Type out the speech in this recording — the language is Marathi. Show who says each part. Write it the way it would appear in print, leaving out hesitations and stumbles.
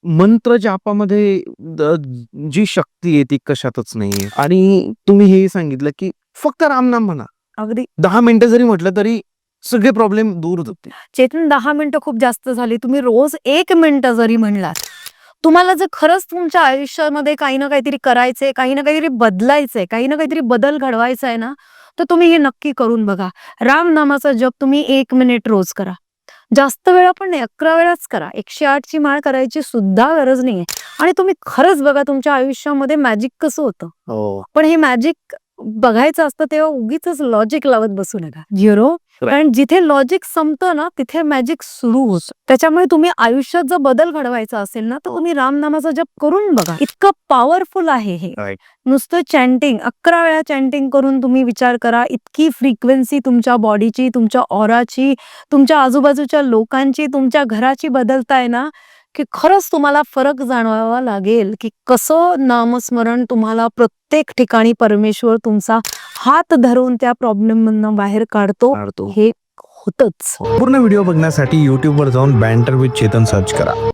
Speaker 1: मंत्र जापामध्ये जी शक्ती आहे ती कशातच नाहीये. आणि तुम्ही हेही सांगितलं, की फक्त रामनाम म्हणा.
Speaker 2: अगदी
Speaker 1: 10 मिनिटं जरी म्हटलं तरी सगळे प्रॉब्लेम दूर होतील.
Speaker 2: चेतन 10 मिनिटं खूप जास्त झाली. तुम्ही रोज 1 मिनिटं जरी म्हणलात, तुम्हाला जर खरंच तुमच्या आयुष्यामध्ये काही ना काहीतरी करायचंय, काही ना काहीतरी बदलायचंय, काही ना काहीतरी बदल घडवायचा आहे ना, तर तुम्ही हे नक्की करून बघा. रामनामाचा जप तुम्ही 1 मिनिट रोज करा. जास्त वेळा पण नाही, 11 वेळाच करा. 108 ची माळ करायची सुद्धा गरज नाहीये. आणि तुम्ही खरंच बघा तुमच्या आयुष्यामध्ये मॅजिक कसं होतं.
Speaker 1: हो.
Speaker 2: पण हे मॅजिक बघायचं असतं तेव्हा उगीचच लॉजिक लावत बसू नका. कारण जिथे लॉजिक संपतं ना, तिथे मॅजिक सुरू होतं. त्याच्यामुळे तुम्ही आयुष्यात जर बदल घडवायचा असेल ना, तर तुम्ही रामनामाचा जप करून बघा. इतकं पॉवरफुल आहे हे.
Speaker 1: राइट.
Speaker 2: नुसतं चॅन्टिंग 11 वेळा चॅन्टिंग करून तुम्ही विचार करा, इतकी फ्रिक्वेन्सी तुमच्या बॉडीची, तुमच्या ऑराची, तुमच्या आजूबाजूच्या लोकांची, तुमच्या घराची बदलताय ना, की खरंच तुम्हाला फरक जाणवावा लागेल, की कसं नामस्मरण तुम्हाला प्रत्येक ठिकाणी परमेश्वर तुमचा हात धरून त्या प्रॉब्लेममधनं बाहेर काढतो. हे होतच.
Speaker 3: पूर्ण व्हिडिओ बघण्यासाठी YouTube वर जाऊन बँटर विथ चेतन सर्च करा.